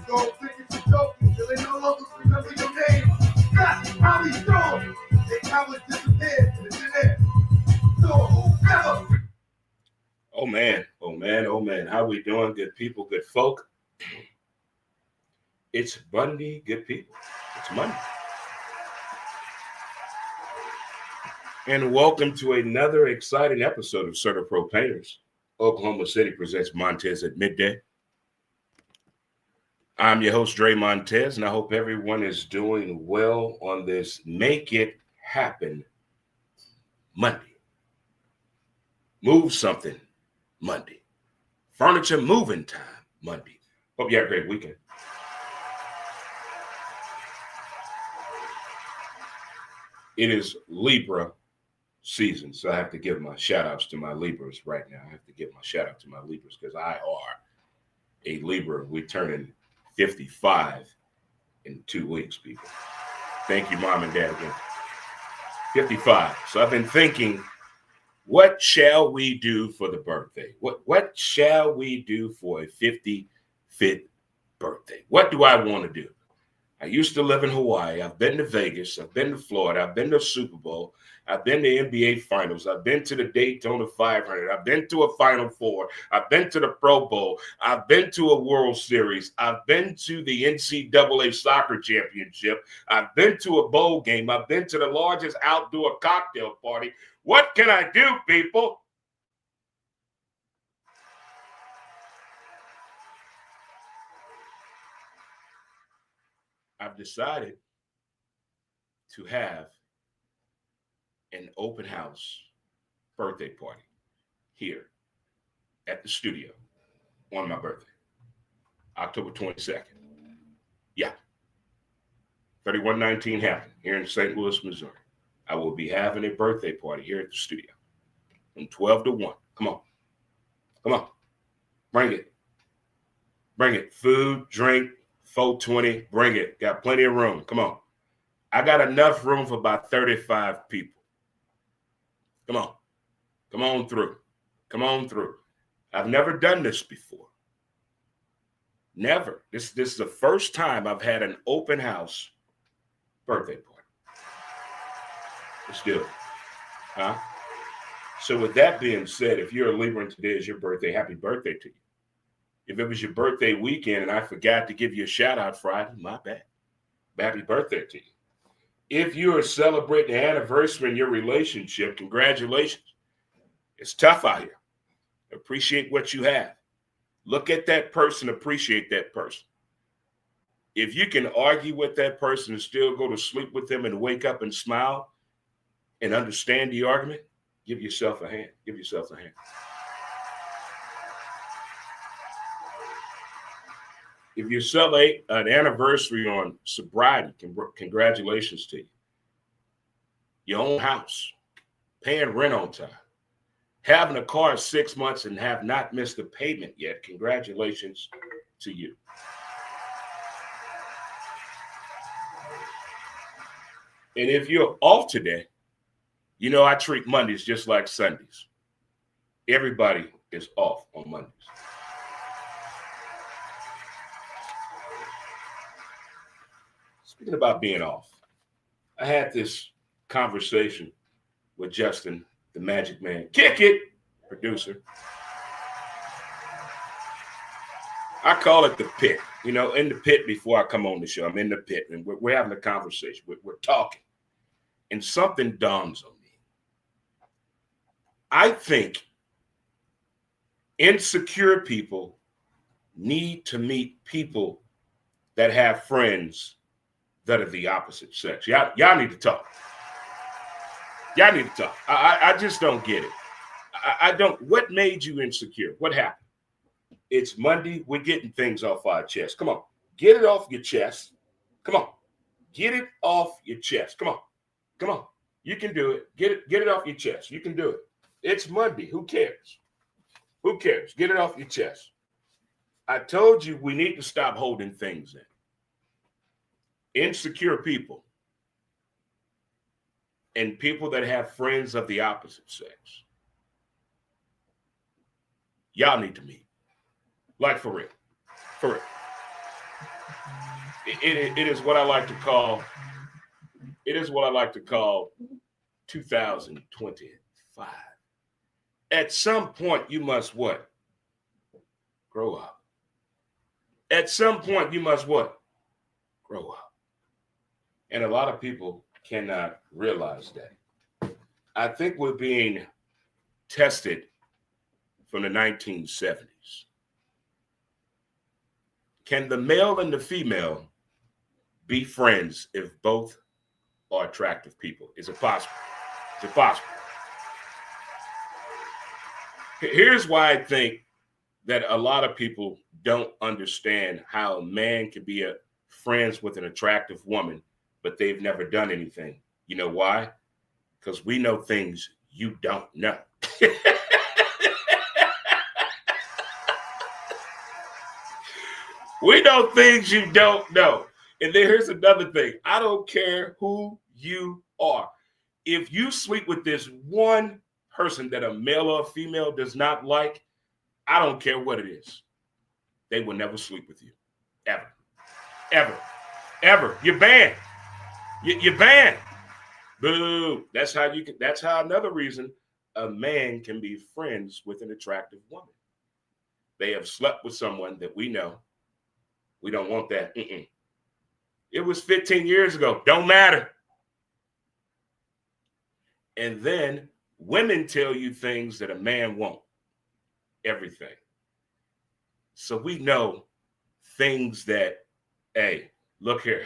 Don't think it's a joke until they no longer remember your name. That's how we do. They cowards disappeared in the thin air. So whoever. Oh man, oh man, oh man. How we doing, good people, good folk? It's Monday, good people. It's Monday. And welcome to another exciting episode of CertaPro Painters. Oklahoma City presents Montez at midday. I'm your host, Dre Montez, and I hope everyone is doing well on this Make It Happen Monday. Move something Monday. Furniture moving time Monday. Hope you had a great weekend. It is Libra season, so I have to give my shout outs to my Libras right now. I have to give my shout out to my Libras because I are a Libra. We're turning 55 in 2 weeks, people. Thank you, Mom and Dad, again. 55. So I've been thinking, what shall we do for the birthday? What shall we do for a 55th birthday? What do I want to do? I used to live in Hawaii. I've been to Vegas. I've been to Florida. I've been to Super Bowl. I've been to NBA Finals. I've been to the Daytona 500. I've been to a Final Four. I've been to the Pro Bowl. I've been to a World Series. I've been to the NCAA Soccer Championship. I've been to a bowl game. I've been to the largest outdoor cocktail party. What can I do, people? I've decided to have an open house birthday party here at the studio on my birthday, October 22nd. Yeah, 3119 Hampton here in St. Louis, Missouri. I will be having a birthday party here at the studio from 12 to 1. Come on. Come on. Bring it. Bring it. Food, drink, 420. Bring it. Got plenty of room. Come on. I got enough room for about 35 people. Come on. Come on through. Come on through. I've never done this before. Never. This is the first time I've had an open house birthday party. Let's do it. Huh? So with that being said, if you're a Libra and today is your birthday, happy birthday to you. If it was your birthday weekend and I forgot to give you a shout out Friday, my bad. Happy birthday to you. If you are celebrating the anniversary in your relationship, congratulations. It's tough out here. Appreciate what you have. Look at that person, appreciate that person. If you can argue with that person and still go to sleep with them and wake up and smile and understand the argument, give yourself a hand. Give yourself a hand. If you celebrate an anniversary on sobriety, congratulations to you. Your own house, paying rent on time, having a car 6 months and have not missed a payment yet, congratulations to you. And if you're off today, you know I treat Mondays just like Sundays. Everybody is off on Mondays. Speaking about being off, I had this conversation with Justin, the Magic Man. Kick it, producer. I call it the pit. You know, in the pit before I come on the show. I'm in the pit, and we're having a conversation. We're talking. And something dawns on me. I think insecure people need to meet people that have friends that are the opposite sex. Y'all need to talk. Y'all need to talk. I just don't get it. I don't. What made you insecure? What happened? It's Monday. We're getting things off our chest. Come on. Get it off your chest. Come on. Get it off your chest. Come on. Come on. You can do it. Get it off your chest. You can do it. It's Monday. Who cares? Who cares? Get it off your chest. I told you we need to stop holding things in. Insecure people and people that have friends of the opposite sex. Y'all need to meet. Like for real. For real. It is what I like to call. It is what I like to call 2025. At some point, you must what? Grow up. At some point, you must what? Grow up. And a lot of people cannot realize that. I think we're being tested from the 1970s. Can the male and the female be friends if both are attractive people? Is it possible? Is it possible? Here's why I think that a lot of people don't understand how a man can be friends with an attractive woman, but they've never done anything. You know why? Because we know things you don't know. We know things you don't know. And then here's another thing. I don't care who you are. If you sleep with this one person that a male or a female does not like, I don't care what it is. They will never sleep with you. Ever. Ever. Ever. You're banned. You're banned. Boo. That's how another reason a man can be friends with an attractive woman. They have slept with someone that we know. We don't want that. It was 15 years ago. Don't matter. And then women tell you things that a man won't. Everything. So we know things that, hey, look here.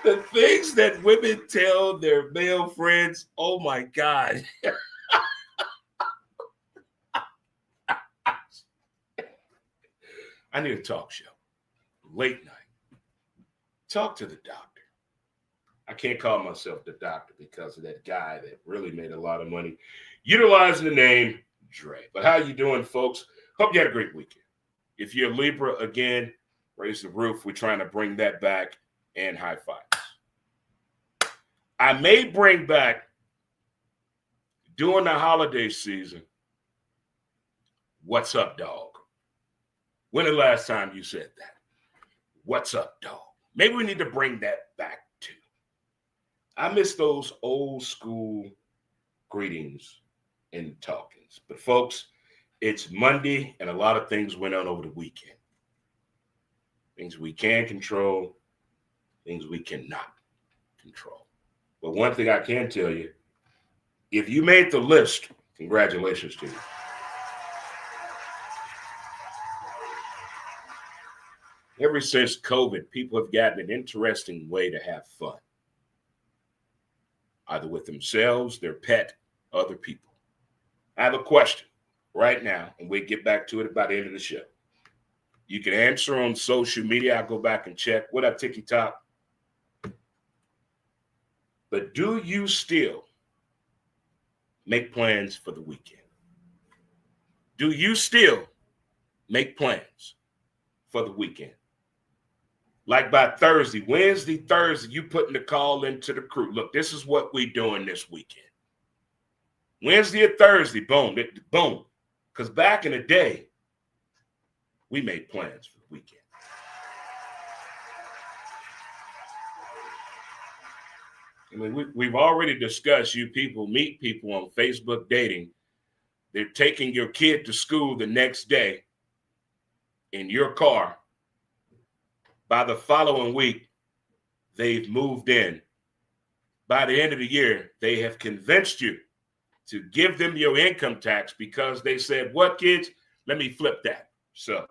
The things that women tell their male friends, oh my God. I need a talk show. Late night. Talk to the doctor. I can't call myself the doctor because of that guy that really made a lot of money utilizing the name Dre. But how you doing, folks? Hope you had a great weekend. If you're a Libra, again, raise the roof. We're trying to bring that back, and high fives. I may bring back, during the holiday season, what's up, dog? When the last time you said that? What's up, dog? Maybe we need to bring that back too. I miss those old school greetings and talkings. But folks, it's Monday and a lot of things went on over the weekend. Things we can control, things we cannot control. But one thing I can tell you, if you made the list, congratulations to you. Ever since COVID, people have gotten an interesting way to have fun, either with themselves, their pet, other people. I have a question right now, and we'll get back to it by the end of the show. You can answer on social media. I'll go back and check. What up, Tiki Top? But do you still make plans for the weekend? Do you still make plans for the weekend? Like by Thursday, Wednesday, Thursday, you putting the call into the crew. Look, this is what we doing this weekend. Wednesday or Thursday, boom, boom. Because back in the day, we made plans for the weekend. I mean, we've already discussed you people meet people on Facebook dating. They're taking your kid to school the next day in your car. By the following week, they've moved in. By the end of the year, they have convinced you to give them your income tax because they said, what, kids? Let me flip that. So,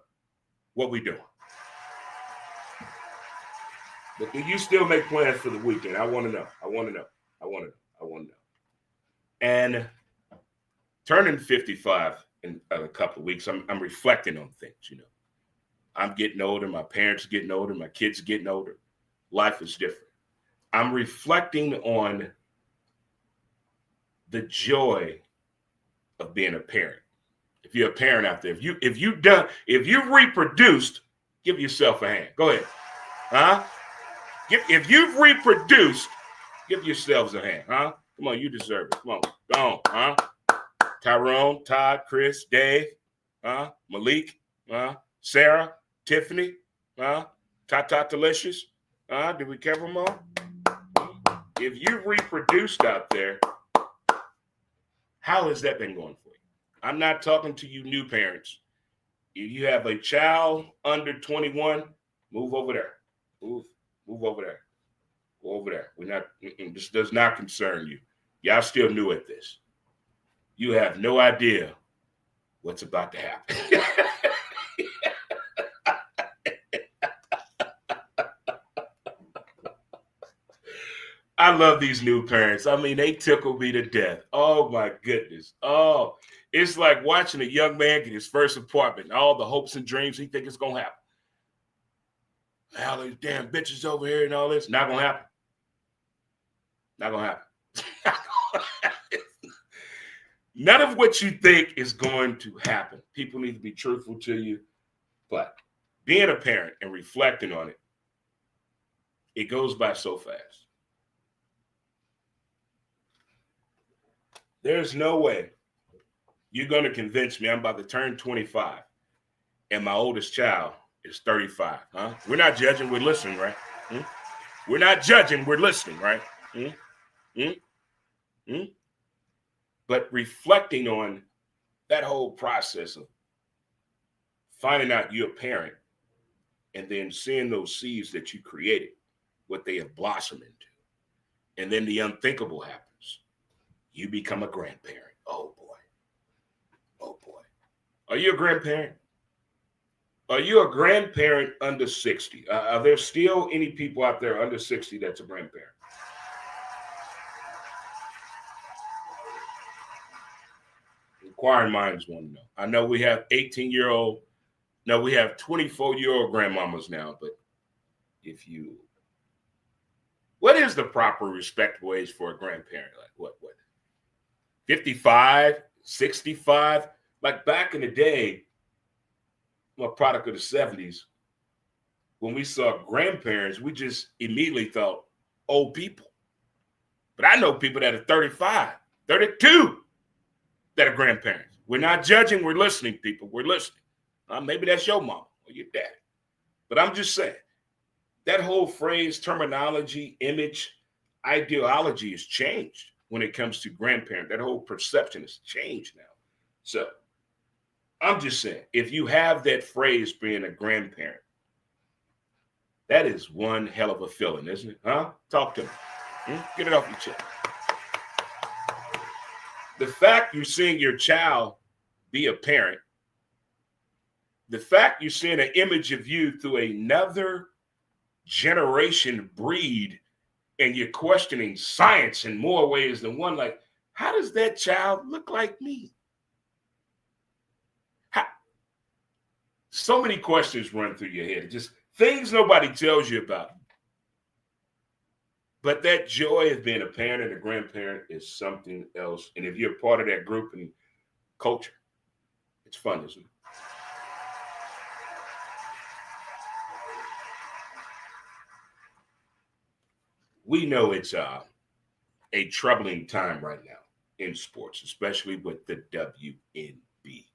what we doing? But do you still make plans for the weekend? I want to know. I want to know. I want to know. I want to know. And turning 55 in a couple of weeks, I'm reflecting on things, you know. I'm getting older. My parents are getting older. My kids are getting older. Life is different. I'm reflecting on the joy of being a parent. If you're a parent out there, if you've reproduced, give yourself a hand. Go ahead. Huh? If you've reproduced, give yourselves a hand. Huh? Come on, you deserve it. Come on. Go on. Huh? Tyrone, Todd, Chris, Dave, Malik. Sarah, Tiffany, Tata Delicious. Did we cover them all? If you reproduced out there, how has that been going for you? I'm not talking to you new parents. If you have a child under 21, move over there. Move over there. Go over there. We're not. This does not concern you. Y'all still new at this. You have no idea what's about to happen. I love these new parents. I mean, they tickle me to death. Oh, my goodness. Oh, it's like watching a young man get his first apartment. All the hopes and dreams he thinks it's going to happen. All these damn bitches over here and all this. Not going to happen. Not going to happen. None of what you think is going to happen. People need to be truthful to you. But being a parent and reflecting on it, it goes by so fast. There's no way you're going to convince me I'm about to turn 25 and my oldest child is 35. We're not judging, we're listening, right? We're not judging, we're listening, right? But reflecting on that whole process of finding out you're a parent and then seeing those seeds that you created, what they have blossomed into. And then the unthinkable happens. You become a grandparent. Oh, boy. Oh, boy. Are you a grandparent? Are you a grandparent under 60? Are there still any people out there under 60 that's a grandparent? Inquiring minds want to know. I know we have 18-year-old. No, we have 24-year-old grandmamas now. But what is the proper respectable age for a grandparent? Like what? 55, 65? Like back in the day, I'm a product of the 70s. When we saw grandparents, we just immediately thought old people. But I know people that are 35, 32 that are grandparents. We're not judging, we're listening, people. We're listening. Maybe that's your mom or your dad. But I'm just saying, that whole phrase, terminology, image, ideology has changed when it comes to grandparent. That whole perception has changed now. So I'm just saying, if you have that phrase being a grandparent, that is one hell of a feeling, isn't it? Talk to me. Get it off your chest. The fact you're seeing your child be a parent, the fact you're seeing an image of you through another generation breed, and you're questioning science in more ways than one, like, how does that child look like me? So many questions run through your head. Just things nobody tells you about. But that joy of being a parent and a grandparent is something else. And if you're part of that group and culture, it's fun, isn't it? We know it's a troubling time right now in sports, especially with the WNBA.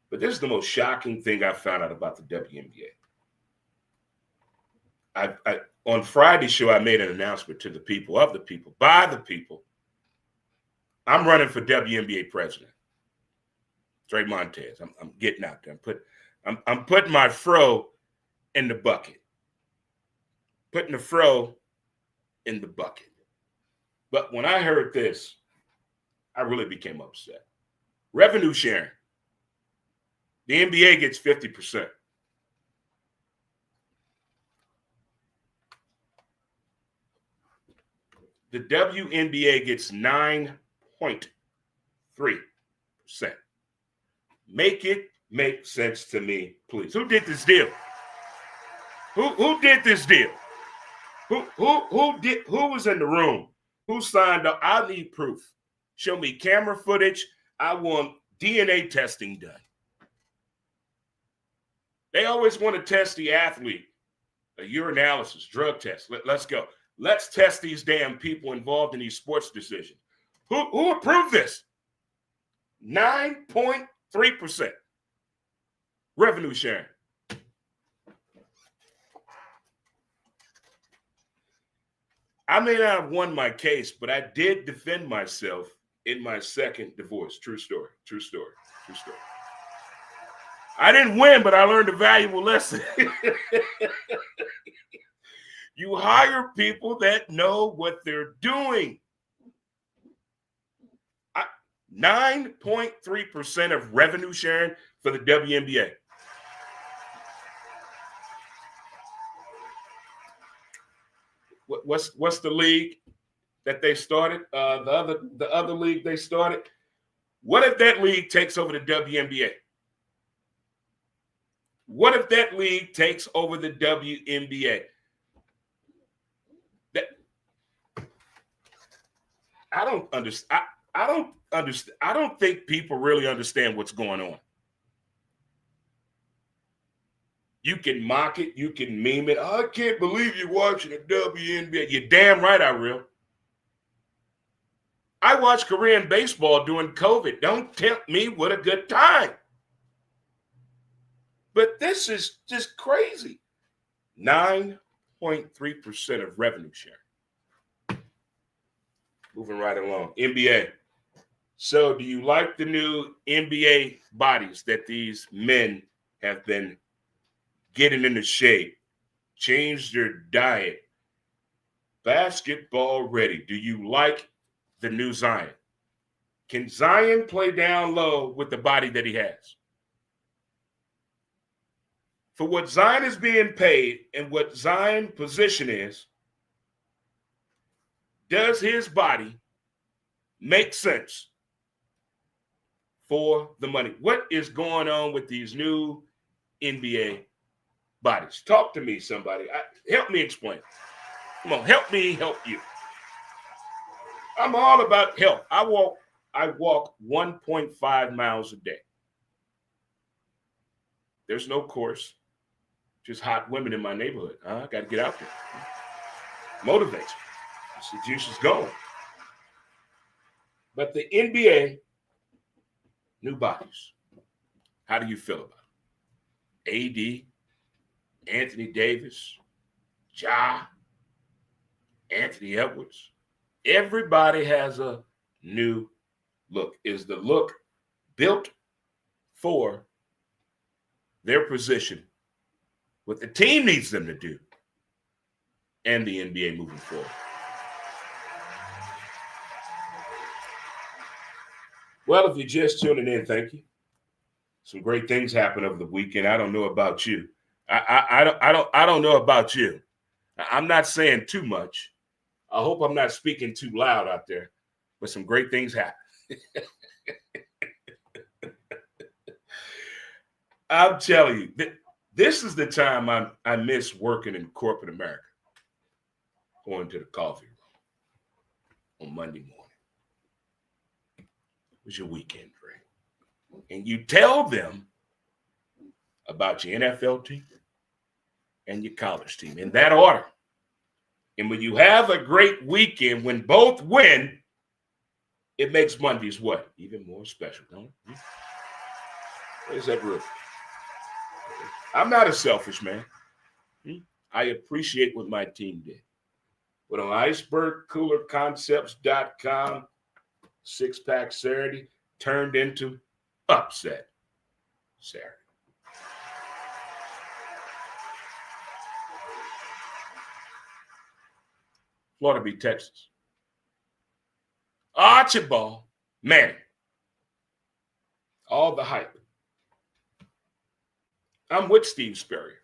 But this is the most shocking thing I found out about the WNBA. On Friday's show, I made an announcement to the people, by the people. I'm running for WNBA president. Straight Montez. I'm getting out there. I'm putting my fro in the bucket. Putting the fro in the bucket. But when I heard this, I really became upset. Revenue sharing. The NBA gets 50%. The WNBA gets 9.3%. Make it make sense to me, please. Who did this deal? Who did this deal? Who was in the room? Who signed up? I need proof. Show me camera footage. I want DNA testing done. They always want to test the athlete. A urinalysis, drug test. Let's go. Let's test these damn people involved in these sports decisions. Who approved this? 9.3%. revenue sharing. I may not have won my case, but I did defend myself in my second divorce. True story. True story. True story. I didn't win, but I learned a valuable lesson. You hire people that know what they're doing. 9.3% of revenue sharing for the WNBA. What's the league that they started? The other league they started. What if that league takes over the WNBA? What if that league takes over the WNBA? I don't understand. I don't understand. I don't think people really understand what's going on. You can mock it. You can meme it. I can't believe you're watching the WNBA. You're damn right I will. I watched Korean baseball during COVID. Don't tempt me with a good time. But this is just crazy. 9.3% of revenue share. Moving right along. NBA. So do you like the new NBA bodies that these men have been getting into shape, change their diet, basketball ready? Do you like the new Zion? Can Zion play down low with the body that he has? For what Zion is being paid and what Zion's position is, does his body make sense for the money? What is going on with these new NBA bodies? Talk to me, somebody. Help me explain. Come on, help me help you. I'm all about health. I walk 1.5 miles a day. There's no course, just hot women in my neighborhood. I got to get out there. Motivates me. The juice is going. But the NBA, new bodies. How do you feel about it? AD, Anthony Davis, Ja, Anthony Edwards. Everybody has a new look. Is the look built for their position, what the team needs them to do, and the NBA moving forward? Well, if you're just tuning in, thank you. Some great things happened over the weekend. I don't know about you. I don't know about you. I'm not saying too much. I hope I'm not speaking too loud out there, but some great things happened. I'll tell you, this is the time I miss working in corporate America, going to the coffee room on Monday morning. It was your weekend drink. And you tell them about your NFL team and your college team in that order. And when you have a great weekend, when both win, it makes Mondays what? Even more special, don't it? Where's that roof? I'm not a selfish man. I appreciate what my team did. But on icebergcoolerconcepts.com, six-pack Saturday turned into upset Saturday. Florida beat Texas. Archibald Manning. All the hype. I'm with Steve Spurrier.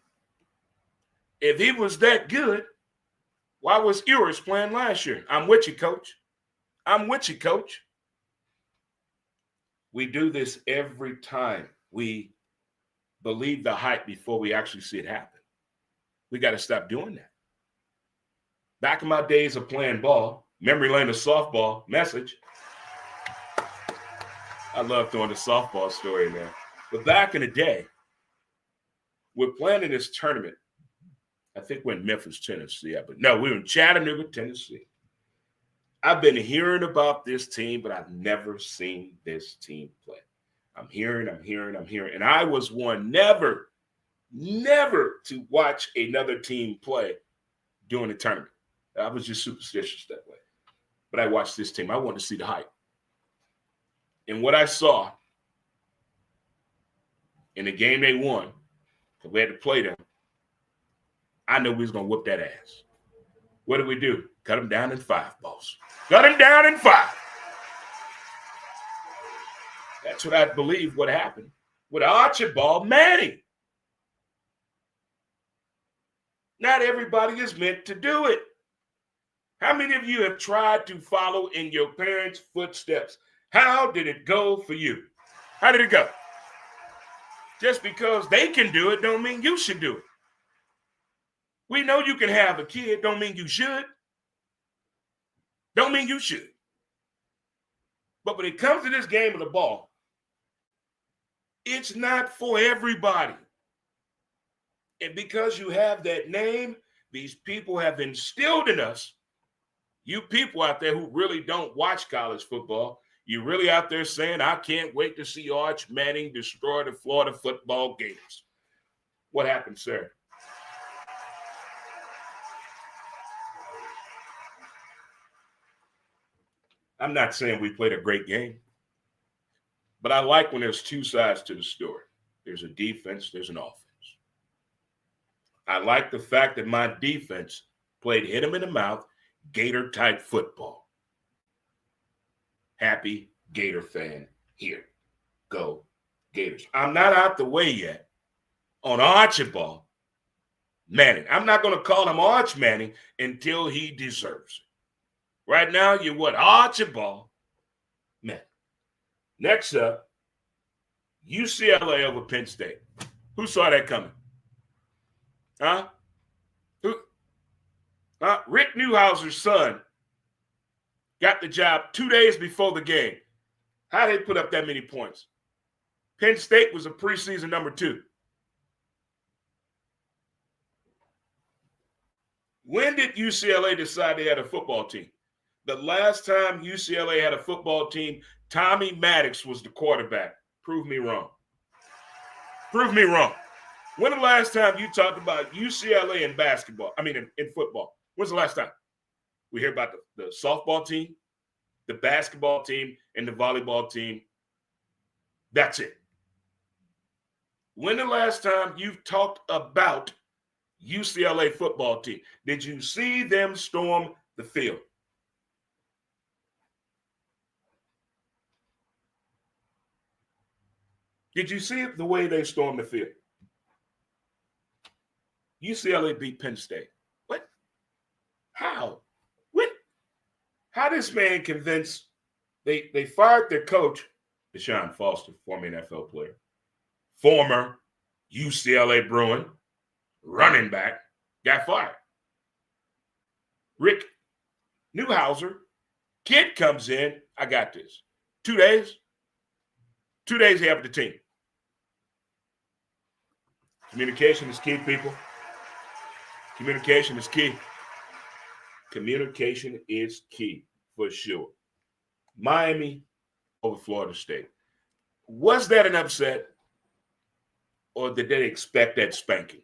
If he was that good, why was Ewers playing last year? I'm with you, coach. I'm with you, coach. We do this every time. We believe the hype before we actually see it happen. We got to stop doing that. Back in my days of playing ball, memory lane of softball, message. I love throwing the softball story in there. But back in the day, we're playing in this tournament. I think we're in Memphis, Tennessee. But no, we're in Chattanooga, Tennessee. I've been hearing about this team, but I've never seen this team play. I'm hearing. And I was one never to watch another team play during the tournament. I was just superstitious that way. But I watched this team. I wanted to see the hype. And what I saw in the game they won, because we had to play them, I knew we was going to whoop that ass. What did we do? Cut them down in 5, boss. Cut them down in 5. That's what I believe what happened with Archibald Manning. Not everybody is meant to do it. How many of you have tried to follow in your parents' footsteps? How did it go for you? How did it go? Just because they can do it don't mean you should do it. We know you can have a kid, don't mean you should. Don't mean you should. But when it comes to this game of the ball, it's not for everybody. And because you have that name, these people have instilled in us, you people out there who really don't watch college football, you really out there saying, I can't wait to see Arch Manning destroy the Florida football Gators. What happened, sir? I'm not saying we played a great game, but I like when there's two sides to the story. There's a defense, there's an offense. I like the fact that my defense played hit him in the mouth, Gator-type football. Happy Gator fan here. Go Gators. I'm not out the way yet on Archibald Manning. I'm not going to call him Arch Manning until he deserves it. Right now, you're what? Archibald Manning. Next up, UCLA over Penn State. Who saw that coming? Huh? Who? Rick Newhouser's son got the job 2 days before the game. How did they put up that many points? Penn State was a preseason number 2. When did UCLA decide they had a football team? The last time UCLA had a football team, Tommy Maddox was the quarterback. Prove me wrong. Prove me wrong. When the last time you talked about UCLA in basketball? I mean, in football. When's the last time? We hear about the softball team, the basketball team, and the volleyball team. That's it. When the last time you've talked about UCLA football team? Did you see them storm the field? Did you see the way they stormed the field? UCLA beat Penn State. What? How? When? How this man convinced they fired their coach, Deshaun Foster, former NFL player, former UCLA Bruin, running back, got fired. Rick Newhouser, kid comes in, I got this. 2 days? 2 days he had the team. Communication is key, people. Communication is key. Communication is key, for sure. Miami over Florida State. Was that an upset, or did they expect that spanking?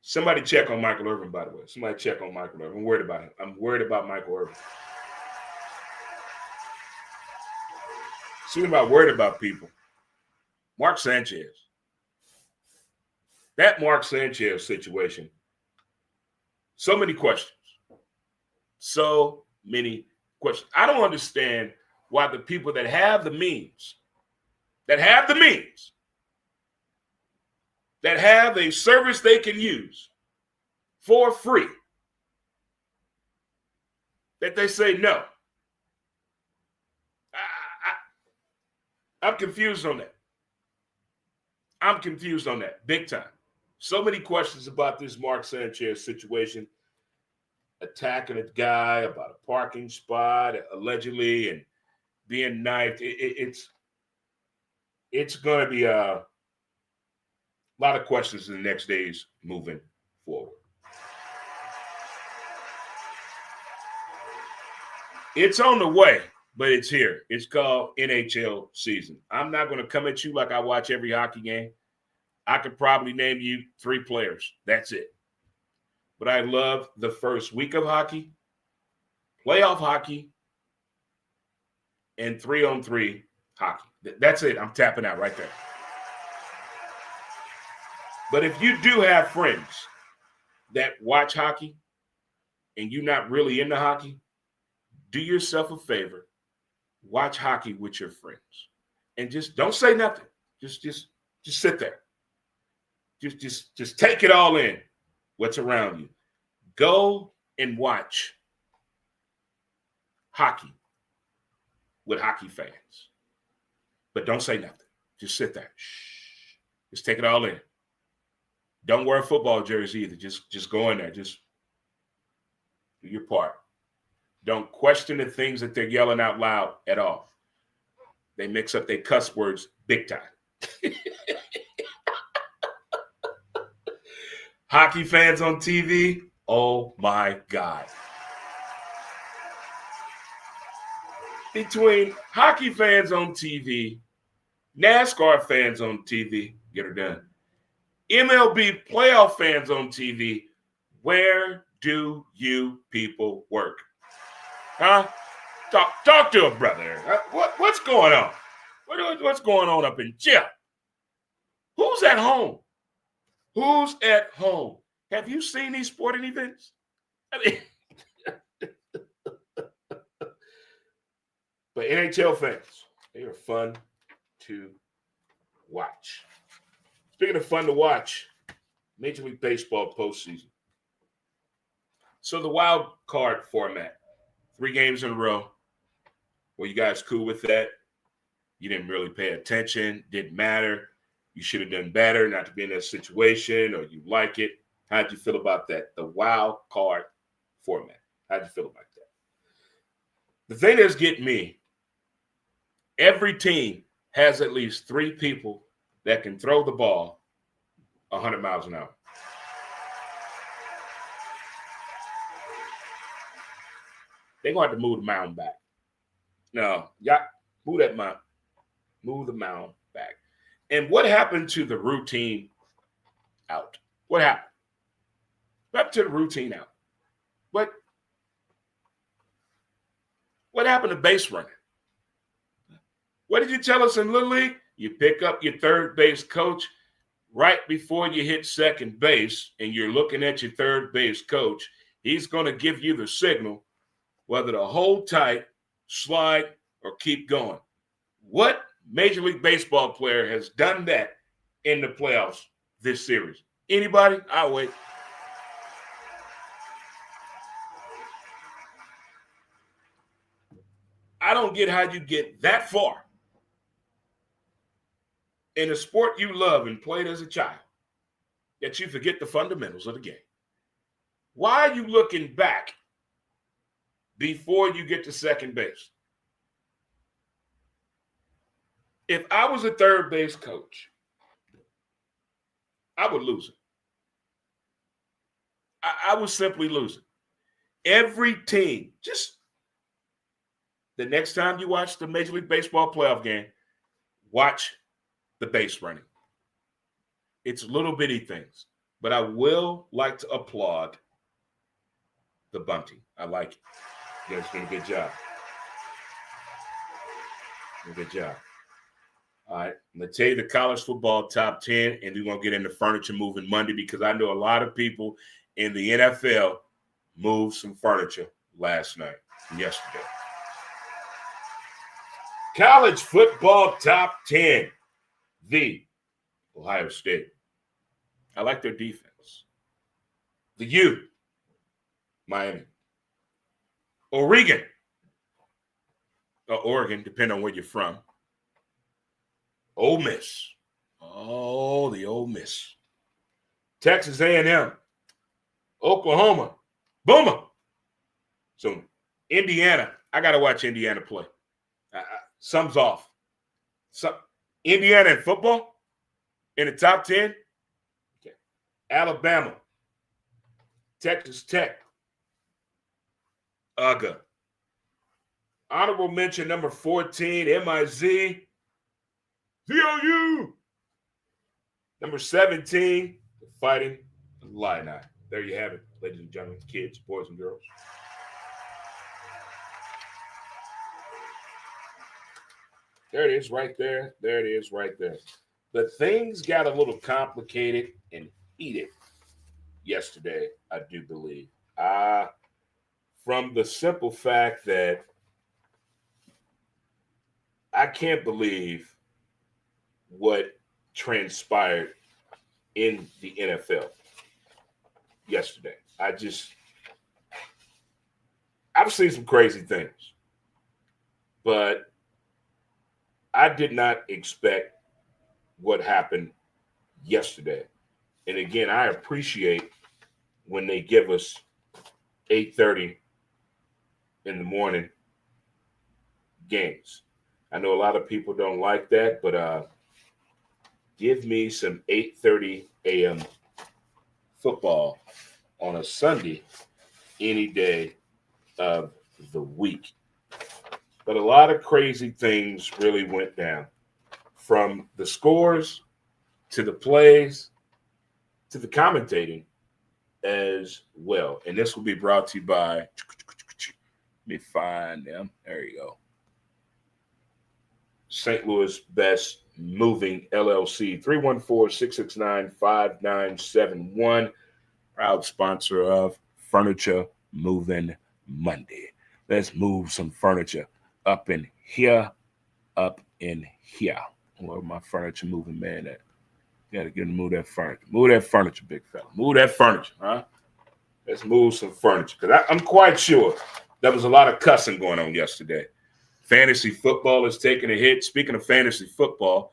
Somebody check on Michael Irvin, by the way. Somebody check on Michael Irvin. I'm worried about him. I'm worried about Michael Irvin. Speaking about worried about people, Mark Sanchez. That Mark Sanchez situation, so many questions. So many questions. I don't understand why the people that have the means, that have a service they can use for free, that they say no. I'm confused on that. I'm confused on that, big time. So many questions about this Mark Sanchez situation, attacking a guy about a parking spot, allegedly, and being knifed. It's going to be a lot of questions in the next days moving forward. It's on the way. but it's here. It's called NHL season. I'm not going to come at you like I watch every hockey game. I could probably name you 3 players. That's it. But I love the first week of hockey, playoff hockey, and 3-on-3 hockey. That's it. I'm tapping out right there. But if you do have friends that watch hockey and you're not really into hockey, do yourself a favor. Watch hockey with your friends. And just don't say nothing. Just sit there. Just take it all in, what's around you. Go and watch hockey with hockey fans. But don't say nothing. Just sit there. Shh. Just take it all in. Don't wear a football jersey either. Just go in there. Just do your part. Don't question the things that they're yelling out loud at all. They mix up their cuss words big time. Hockey fans on TV, oh my God. Between hockey fans on TV, NASCAR fans on TV, get her done, MLB playoff fans on TV, where do you people work? Huh? Talk to a brother. What's going on? What's going on up in jail? Who's at home? Who's at home? Have you seen these sporting events? I mean, but NHL fans, they are fun to watch. Speaking of fun to watch, Major League Baseball postseason. So the wild card format, 3 games in a row. Were you guys cool with that? You didn't really pay attention, didn't matter. You should have done better not to be in that situation, or you like it. How'd you feel about that? The wild card format. How'd you feel about that? The thing that's getting me, every team has at least 3 people that can throw the ball 100 miles an hour. They're going to have to move the mound back. No, yeah, move that mound. Move the mound back. And what happened to the routine out? What happened? What happened to the routine out? What happened to base running? What did you tell us in Little League? You pick up your third base coach right before you hit second base, and you're looking at your third base coach. He's going to give you the signal whether to hold tight, slide, or keep going. What Major League Baseball player has done that in the playoffs this series? Anybody? I'll wait. I don't get how you get that far in a sport you love and played as a child that you forget the fundamentals of the game. Why are you looking back before you get to second base? If I was a third base coach, I would lose it. I would simply lose it. Every team, just the next time you watch the Major League Baseball playoff game, watch the base running. It's little bitty things, but I will like to applaud the bunting. I like it. You guys doing a good job. Good job. All right, I'm going to tell you the college football top 10, and we're going to get into furniture moving Monday because I know a lot of people in the NFL moved some furniture last night and yesterday. College football top 10. The Ohio State. I like their defense. The U, Miami. Oregon, or Oregon, depending on where you're from. Ole Miss. Oh, the Ole Miss. Texas A&M. Oklahoma. Boomer. So, Indiana. I got to watch Indiana play. Something's off. Indiana in football in the top 10. Okay. Alabama. Texas Tech. UGA. Honorable mention number 14, MIZ, ZOU. Number 17, the Fighting Illini. There you have it, ladies and gentlemen, kids, boys and girls. There it is right there. There it is right there. But things got a little complicated and heated yesterday, I do believe. From the simple fact that I can't believe what transpired in the NFL yesterday. I've seen some crazy things, but I did not expect what happened yesterday. And again, I appreciate when they give us 8:30 in the morning games. I know a lot of people don't like that, but give me some 8:30 a.m. football on a Sunday any day of the week. But a lot of crazy things really went down, from the scores to the plays to the commentating as well. And this will be brought to you by, let me find them. There you go. St. Louis Best Moving LLC, 314-669-5971. Proud sponsor of Furniture Moving Monday. Let's move some furniture up in here. Where my furniture moving man at? Gotta get him to move that furniture. Move that furniture, big fella. Move that furniture, huh? Let's move some furniture. Because I'm quite sure there was a lot of cussing going on yesterday. Fantasy football is taking a hit. Speaking of fantasy football,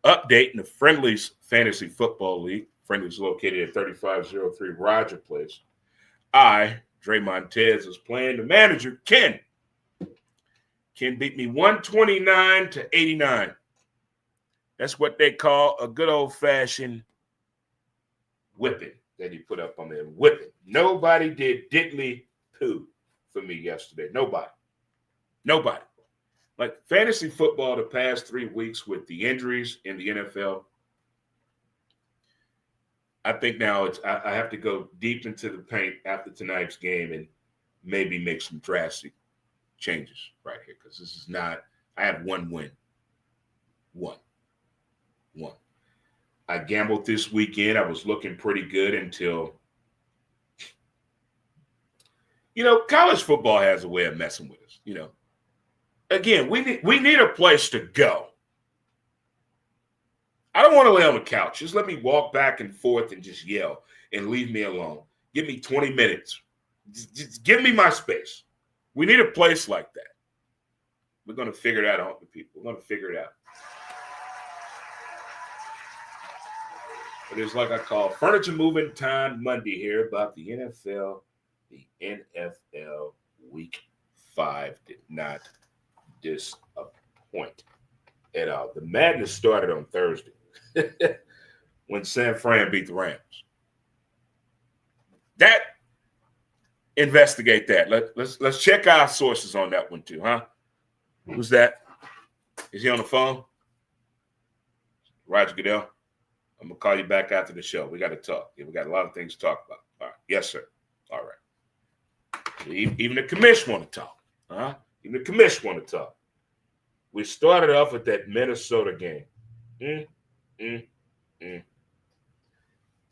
updating the Friendly's Fantasy Football League. Friendly's located at 3503 Roger Place. Dre Montez, is playing the manager, Ken. Ken beat me 129-89. That's what they call a good old-fashioned whipping that he put up on there. Whipping. Nobody did diddly poo for me yesterday. Nobody. Like fantasy football the past 3 weeks with the injuries in the NFL, I think now I have to go deep into the paint after tonight's game and maybe make some drastic changes right here, because this is not – I have one win. One. I gambled this weekend. I was looking pretty good until – college football has a way of messing with us, Again, we need a place to go. I don't want to lay on the couch. Just let me walk back and forth and just yell and leave me alone. Give me 20 minutes. Just give me my space. We need a place like that. We're going to figure that out with people. We're going to figure it out. It is like I call Furniture Moving Time Monday here about the NFL. The NFL Week 5 did not disappoint at all. The madness started on Thursday when San Fran beat the Rams. Investigate that. Let's check our sources on that one too, huh? Who's that? Is he on the phone? Roger Goodell. I'm gonna call you back after the show. We got to talk. Yeah, we got a lot of things to talk about. All right. Yes, sir. All right. Even the commission want to talk, huh? Even the commission want to talk. We started off with that Minnesota game.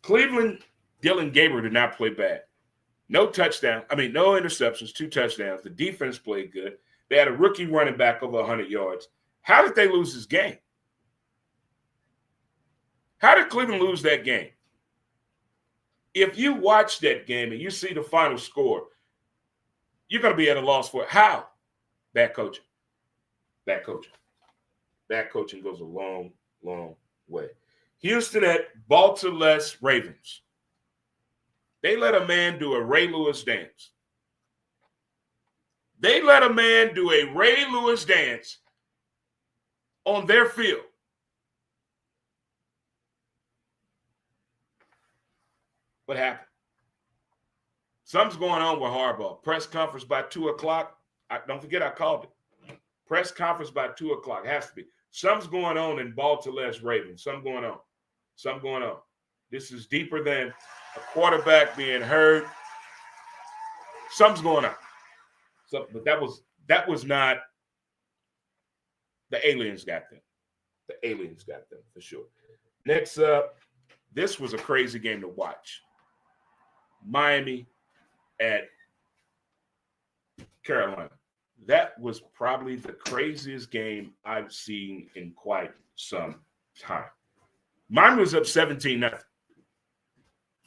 Cleveland, Dylan Gabriel did not play bad. No interceptions, 2 touchdowns. The defense played good. They had a rookie running back over 100 yards. How did they lose this game? How did Cleveland lose that game? If you watch that game and you see the final score, you're going to be at a loss for it. How? Bad coaching. Bad coaching goes a long, long way. Houston at Baltimore Ravens. They let a man do a Ray Lewis dance. On their field. What happened? Something's going on with Harbaugh. Press conference by 2 o'clock. Don't forget I called it. Press conference by 2 o'clock. Has to be. Something's going on in Baltimore's Ravens. Something going on. Something going on. This is deeper than a quarterback being hurt. Something's going on. But that was not. The aliens got them. The aliens got them for sure. Next up, this was a crazy game to watch. Miami at Carolina. That was probably the craziest game I've seen in quite some time. Miami was up 17-0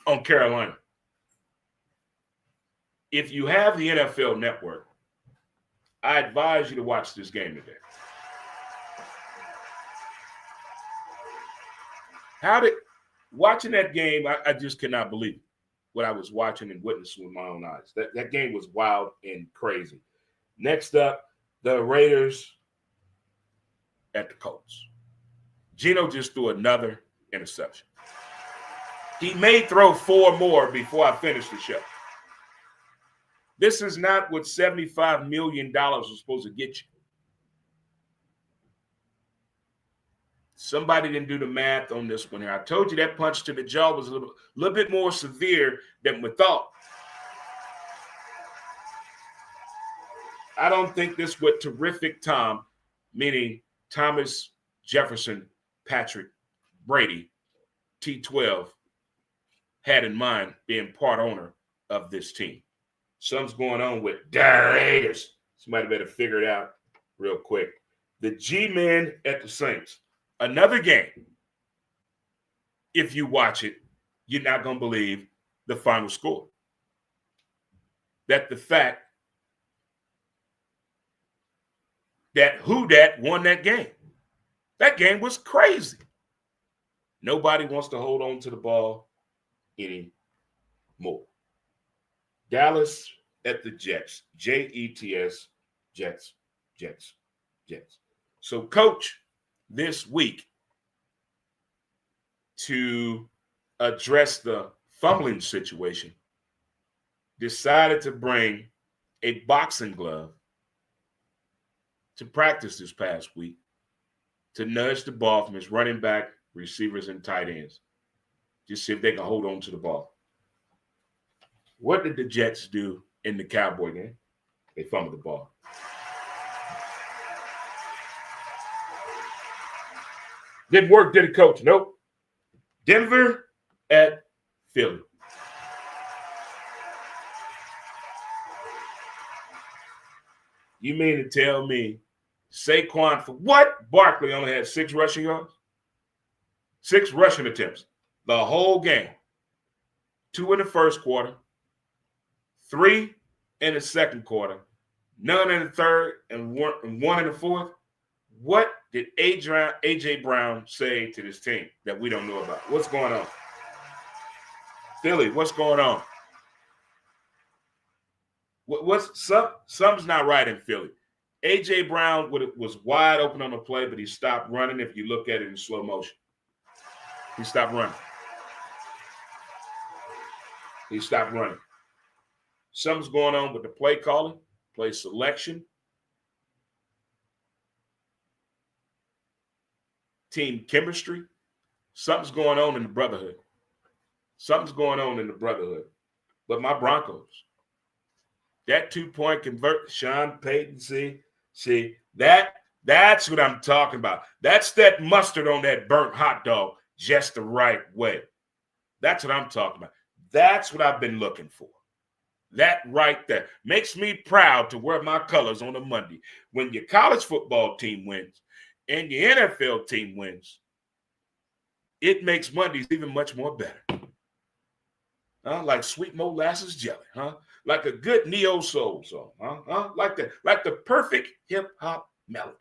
on Carolina. If you have the NFL Network, I advise you to watch this game today. Watching that game, I just cannot believe what I was watching and witnessing with my own eyes. That game was wild and crazy. Next up, the Raiders at the Colts. Geno just threw another interception. He may throw 4 more before I finish the show. This is not what $75 million was supposed to get you. Somebody didn't do the math on this one here. I told you that punch to the jaw was a little bit more severe than we thought. I don't think this what terrific Tom, meaning Thomas Jefferson Patrick Brady, T12, had in mind being part owner of this team. Something's going on with the Raiders. Somebody better figure it out real quick. The G-Men at the Saints. Another game. If you watch it, you're not going to believe the final score. That the fact that who that won that game. That game was crazy. Nobody wants to hold on to the ball anymore. Dallas at the Jets. Jets, Jets, Jets, Jets. So, Coach, this week, to address the fumbling situation, decided to bring a boxing glove to practice this past week to nudge the ball from his running back, receivers, and tight ends. Just see if they can hold on to the ball. What did the Jets do in the Cowboy game? They fumbled the ball. Didn't work, did it, Coach? Nope. Denver at Philly. You mean to tell me Saquon for what? Barkley only had 6 rushing yards? 6 rushing attempts the whole game. 2 in the first quarter, 3 in the second quarter, none in the third, and one in the fourth. What did A.J. Brown say to this team that we don't know about? What's going on? Philly, what's going on? Something's not right in Philly. A.J. Brown was wide open on the play, but he stopped running if you look at it in slow motion. He stopped running. He stopped running. Something's going on with the play calling, play selection, team chemistry. Something's going on in the brotherhood. Something's going on in the brotherhood. But my Broncos, that 2-point convert, Sean Payton, see, that's what I'm talking about. That's that mustard on that burnt hot dog just the right way. That's what I'm talking about. That's what I've been looking for. That right there makes me proud to wear my colors on a Monday. When your college football team wins and your NFL team wins, it makes Mondays even much more better. Like sweet molasses jelly, like a good neo soul song, like the perfect hip hop melody.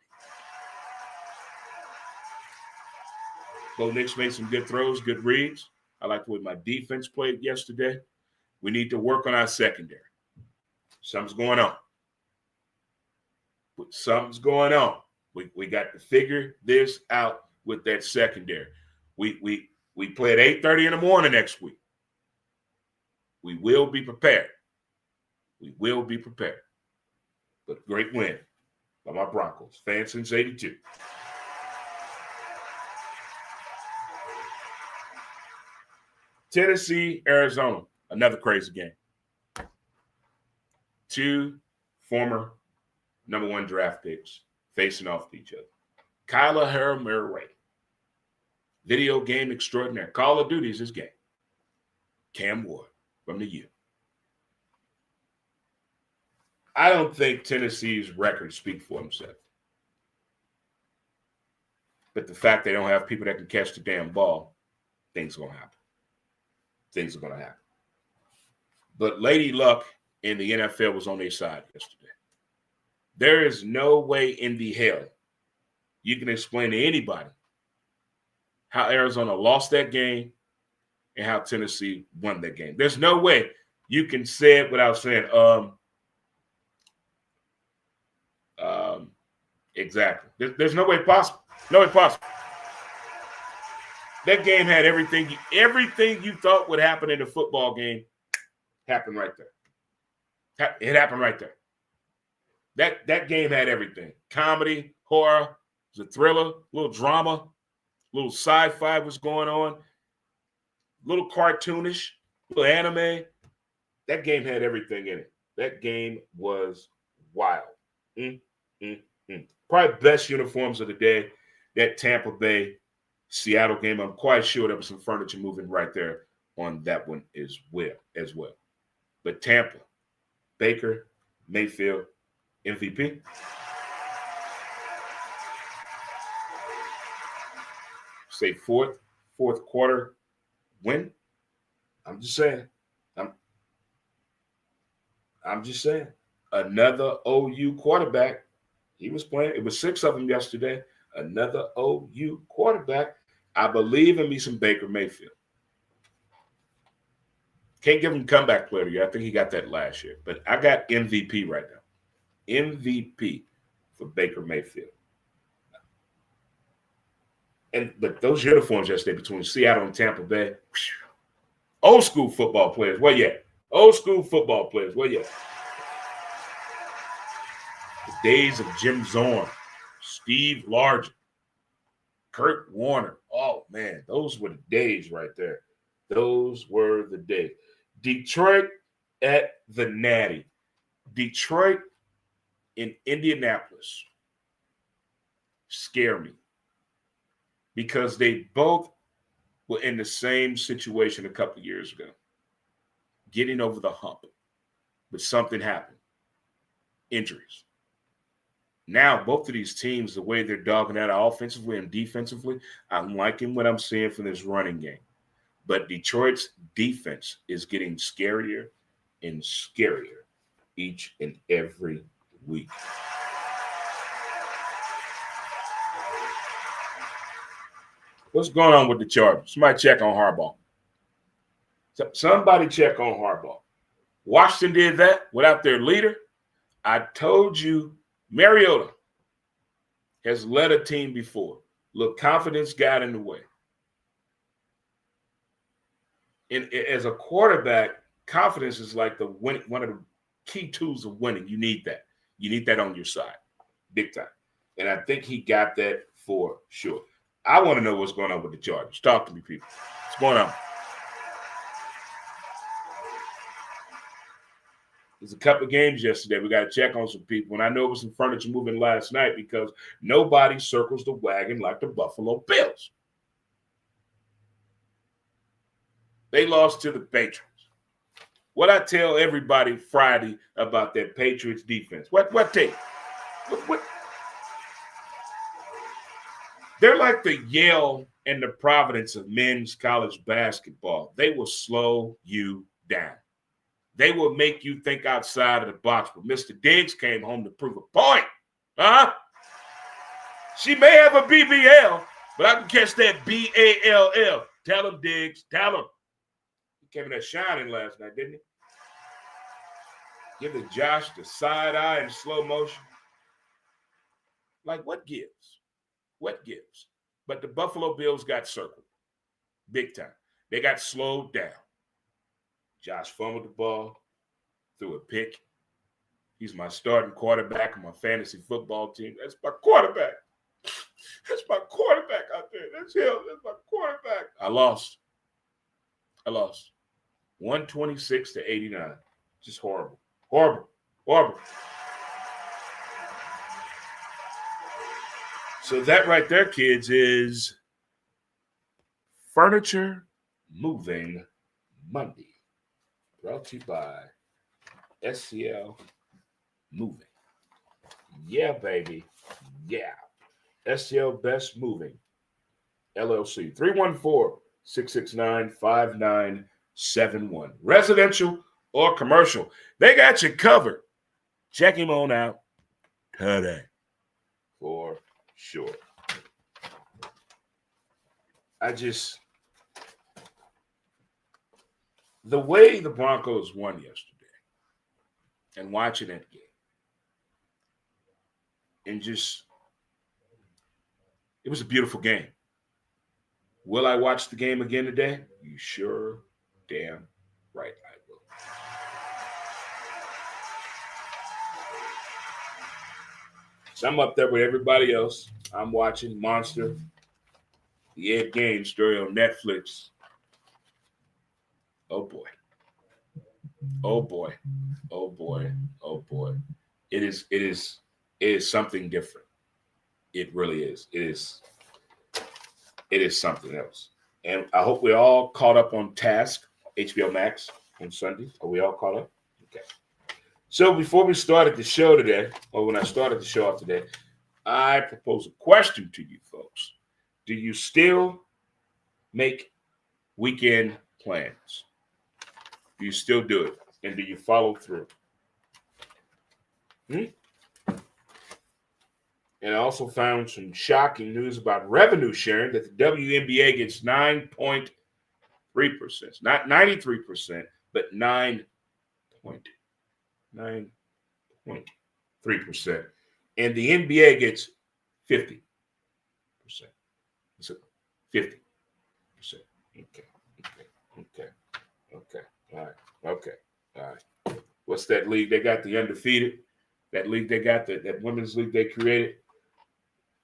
Bo Nix made some good throws, good reads. I like the way my defense played yesterday. We need to work on our secondary. Something's going on. Something's going on. We got to figure this out with that secondary. We play at 8:30 in the morning next week. We will be prepared. We will be prepared. But great win by my Broncos. Fan since 82. Tennessee, Arizona. Another crazy game. Two former number 1 draft picks facing off each other. Kyler Murray. Video game extraordinaire. Call of Duty is his game. Cam Ward from the U. I don't think Tennessee's records speak for himself. But the fact they don't have people that can catch the damn ball, things are going to happen. Things are going to happen. But Lady Luck in the NFL was on their side yesterday. There is no way in the hell you can explain to anybody how Arizona lost that game and how Tennessee won that game. There's no way you can say it without saying, exactly. There's no way possible. No way possible. That game had everything you thought would happen in a football game happened right there. It happened right there. That game had everything. Comedy, horror, it was a thriller, a little drama, a little sci-fi was going on, a little cartoonish, a little anime. That game had everything in it. That game was wild. Probably best uniforms of the day. That Tampa Bay Seattle game, I'm quite sure there was some furniture moving right there on that one as well. But Tampa, Baker, Mayfield, MVP. Say fourth quarter win. I'm just saying. I'm just saying. Another OU quarterback. He was playing. It was 6 of them yesterday. Another OU quarterback. I believe in me some Baker Mayfield. Can't give him comeback player yet. I think he got that last year. But I got MVP right now. MVP for Baker Mayfield. But those uniforms yesterday between Seattle and Tampa Bay, whew, old school football players, where you at? Old school football players, where you at? The days of Jim Zorn, Steve Largent, Kurt Warner. Oh, man, those were the days right there. Those were the days. Detroit at the Natty. Detroit in Indianapolis scare me because they both were in the same situation a couple of years ago, getting over the hump, but something happened. Injuries. Now, both of these teams, the way they're dogging out offensively and defensively, I'm liking what I'm seeing from this running game. But Detroit's defense is getting scarier and scarier each and every week. What's going on with the Chargers? Somebody check on Harbaugh. Somebody check on Harbaugh. Washington did that without their leader. I told you, Mariota has led a team before. Look, confidence got in the way. And as a quarterback, confidence is like one of the key tools of winning. You need that. You need that on your side, big time. And I think he got that for sure. I want to know what's going on with the Chargers. Talk to me, people. What's going on? There's a couple of games yesterday. We got to check on some people. And I know it was some furniture moving last night because nobody circles the wagon like the Buffalo Bills. They lost to the Patriots. What I tell everybody Friday about that Patriots defense? What take? What? They're like the Yale and the Providence of men's college basketball. They will slow you down. They will make you think outside of the box. But Mr. Diggs came home to prove a point. Huh? She may have a BBL, but I can catch that BALL. Tell him, Diggs. Tell him. He came in there shining last night, didn't he? Give the Josh the side eye in slow motion. Like, what gives? What gives? But the Buffalo Bills got circled big time. They got slowed down. Josh fumbled the ball, threw a pick. He's my starting quarterback on my fantasy football team. That's my quarterback. That's my quarterback out there. That's him. That's my quarterback. I lost. 126-89. Just horrible. So that right there, kids, is Furniture Moving Monday. Brought to you by SCL Moving. Yeah, baby. Yeah. SCL Best Moving, LLC. 314-669-5971. Residential or commercial. They got you covered. Check him on out today for sure. The way the Broncos won yesterday and watching that game and it was a beautiful game. Will I watch the game again today? You sure damn right I will. So I'm up there with everybody else. I'm watching Monster, the Ed Gaines story on Netflix. Oh boy. It is something different. It really is. It is something else. And I hope we're all caught up on Task, HBO Max on Sunday. Are we all caught up? Okay. So before we started the show today, or when I started the show off today, I propose a question to you folks. Do you still make weekend plans? Do you still do it? And do you follow through? And I also found some shocking news about revenue sharing that the WNBA gets 9.3%. Not 93%, but 9.3%. And the NBA gets 50%. So 50%. Okay. All right. What's that league they got? The undefeated? That league they got, that women's league they created?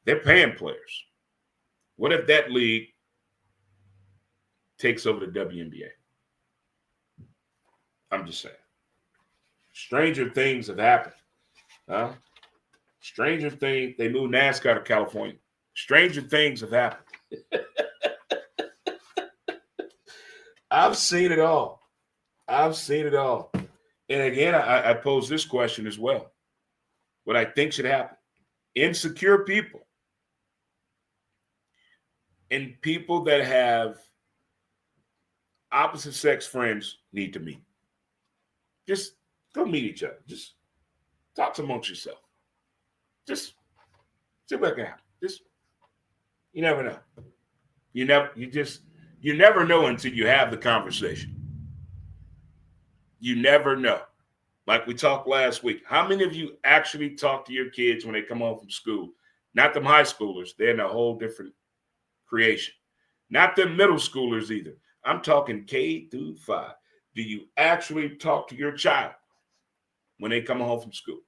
They're paying players. What if that league takes over the WNBA? I'm just saying. Stranger things have happened. Huh? Stranger things. They moved NASCAR to California. Stranger things have happened. I've seen it all. And again, I pose this question as well. What I think should happen. Insecure people and people that have opposite sex friends need to meet. Just go meet each other. Just talk amongst yourself. Just see what can happen. You never know. You never know until you have the conversation. You never know. Like we talked last week. How many of you actually talk to your kids when they come home from school? Not them high schoolers. They're in a whole different creation. Not them middle schoolers either. I'm talking K through 5. Do you actually talk to your child when they come home from school?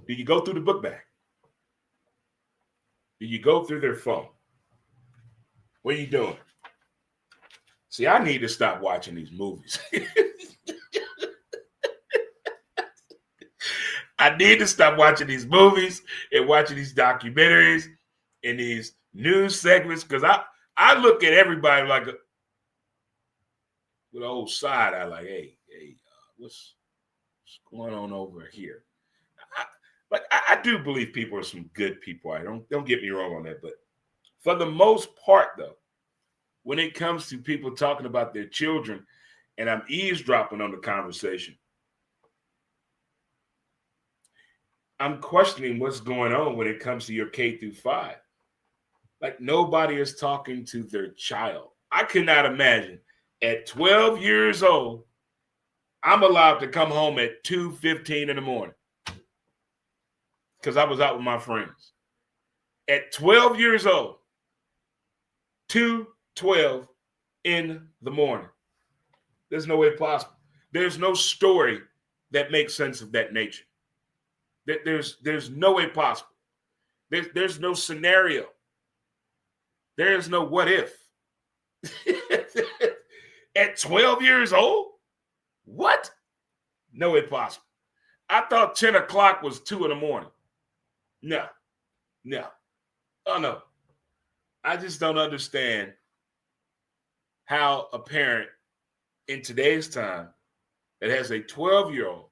Do you go through the book bag? Do you go through their phone? What are you doing? See, I need to stop watching these movies. I need to stop watching these movies and watching these documentaries and these news segments because I look at everybody like with an old side eye, like, hey, what's going on over here? I do believe people are some good people. Don't get me wrong on that, but for the most part, though, when it comes to people talking about their children, and I'm eavesdropping on the conversation, I'm questioning what's going on when it comes to your K through 5. Like nobody is talking to their child. I cannot imagine at 12 years old, I'm allowed to come home at 2:15 in the morning because I was out with my friends. At 12 years old, 2:12 in the morning. There's no way possible. There's no story that makes sense of that nature. There's no way possible. There's no scenario. There's no what if. At 12 years old? What? No way possible. I thought 10 o'clock was 2 in the morning. No. Oh, no. I just don't understand how a parent in today's time that has a 12-year-old,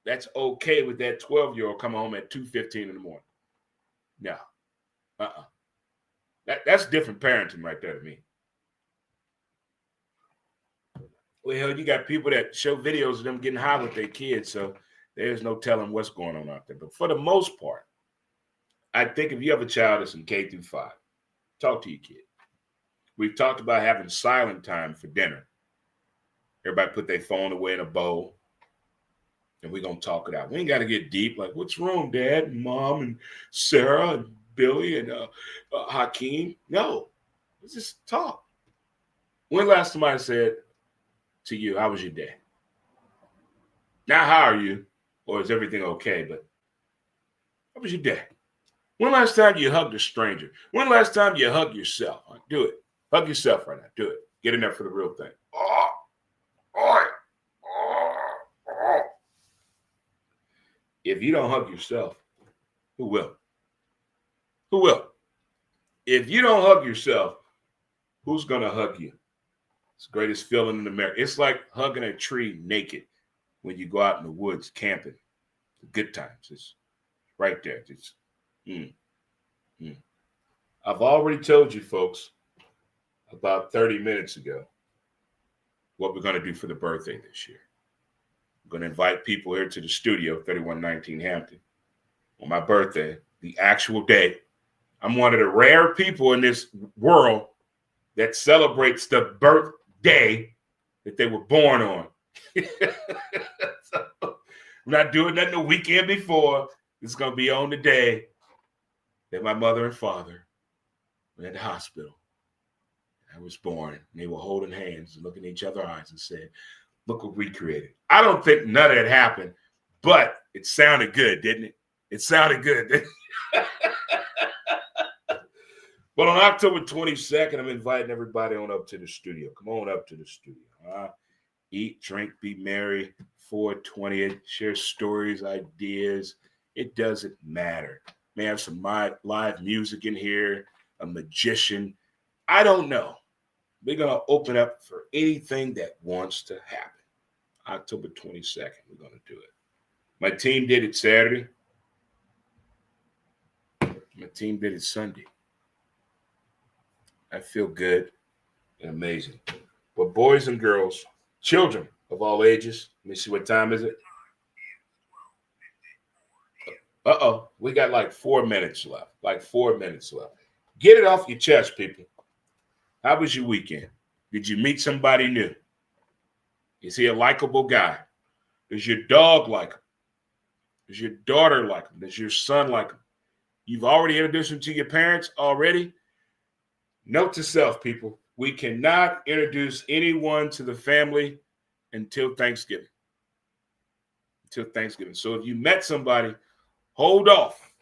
that's okay with that 12-year-old coming home at 2:15 in the morning. No. That's different parenting right there to me. Well, hell, you got people that show videos of them getting high with their kids, so there's no telling what's going on out there. But for the most part, I think if you have a child that's in K through 5, talk to your kid. We've talked about having silent time for dinner. Everybody put their phone away in a bowl, and we're going to talk it out. We ain't got to get deep, like, what's wrong, Dad, and Mom, and Sarah, and Billy, and Hakeem? No, let's just talk. When last time I said to you, how was your day? Not how are you, or is everything okay, but how was your day? When last time you hugged a stranger? When last time you hugged yourself? Do it. Hug yourself right now. Do it. Get in there for the real thing. If you don't hug yourself, who will? Who will? If you don't hug yourself, who's going to hug you? It's the greatest feeling in America. It's like hugging a tree naked when you go out in the woods camping. The good times. It's right there. It's I've already told you folks about 30 minutes ago what we're going to do for the birthday this year. I'm going to invite people here to the studio, 3119 Hampton, on my birthday, the actual day. I'm one of the rare people in this world that celebrates the birthday that they were born on. So, I'm not doing nothing the weekend before. It's going to be on the day that my mother and father were at the hospital. I was born, and they were holding hands and looking each other's eyes and said, look what we created. I don't think none of it happened, but it sounded good, didn't it? It sounded good, didn't it? But on October 22nd, I'm inviting everybody on up to the studio. Come on up to the studio. Eat, drink, be merry, 420, share stories, ideas. It doesn't matter. May have some live music in here, a magician. I don't know. We're going to open up for anything that wants to happen. October 22nd, we're going to do it. My team did it Saturday. My team did it Sunday. I feel good and amazing. But boys and girls, children of all ages, let me see, what time is it? We got like 4 minutes left. Get it off your chest, people. How was your weekend? Did you meet somebody new? Is he a likable guy? Does your dog like him? Does your daughter like him? Does your son like him? You've already introduced him to your parents already? Note to self, people, we cannot introduce anyone to the family until Thanksgiving. So if you met somebody, hold off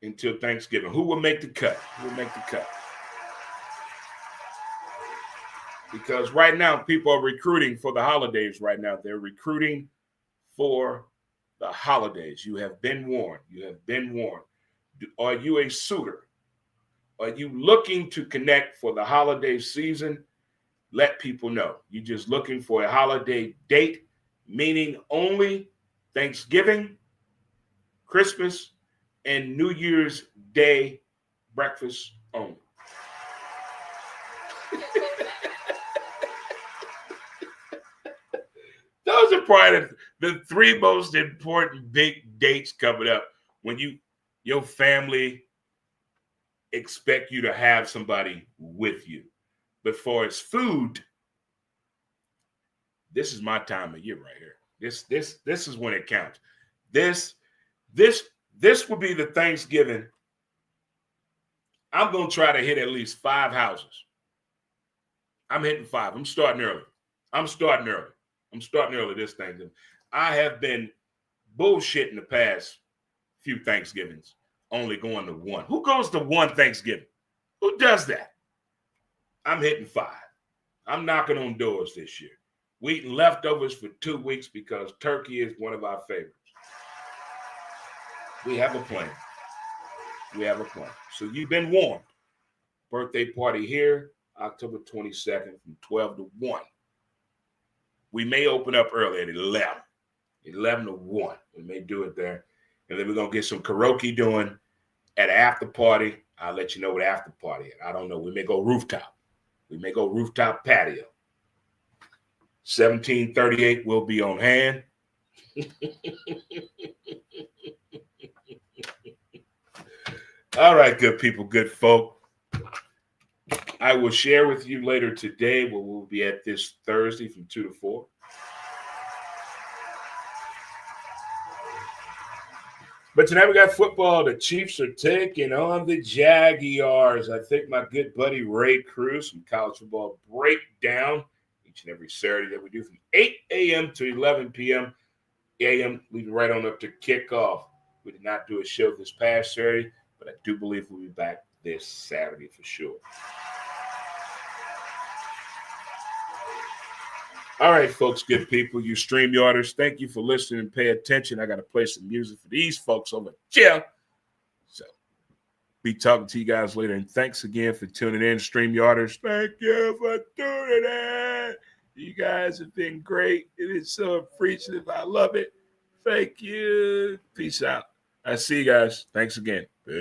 until Thanksgiving. Who will make the cut? Because right now, people are recruiting for the holidays right now. They're recruiting for the holidays. You have been warned. Are you a suitor? Are you looking to connect for the holiday season? Let people know. You're just looking for a holiday date, meaning only Thanksgiving, Christmas, and New Year's Day breakfast only. Those are probably the 3 most important big dates coming up when your family expect you to have somebody with you. But for its food, this is my time of year right here. This is when it counts. This will be the Thanksgiving. I'm going to try to hit at least 5 houses. I'm hitting 5. I'm starting early. I'm starting early this Thanksgiving. I have been bullshitting the past few Thanksgivings, only going to one. Who goes to one Thanksgiving? Who does that? I'm hitting 5. I'm knocking on doors this year. We eating leftovers for 2 weeks because turkey is one of our favorites. We have a plan. So you've been warned. Birthday party here, October 22nd from 12 to 1. We may open up early at 11. 11 to 1. We may do it there. And then we're going to get some karaoke doing at after party. I'll let you know what after party is. I don't know. We may go rooftop. Patio. 1738 will be on hand. All right, good people, good folk. I will share with you later today where we'll be at this Thursday from 2 to 4. But tonight we got football. The Chiefs are taking on the Jaguars. I think my good buddy Ray Cruz from College Football Breakdown each and every Saturday that we do from 8 a.m. to 11 p.m. a.m. leading right on up to kickoff. We did not do a show this past Saturday, but I do believe we'll be back this Saturday for sure. All right, folks, good people, you StreamYarders, thank you for listening and pay attention. I got to play some music for these folks over here. So, be talking to you guys later. And thanks again for tuning in, StreamYarders. Thank you for tuning in. You guys have been great. It is so appreciative. I love it. Thank you. Peace out. I see you guys. Thanks again. Peace.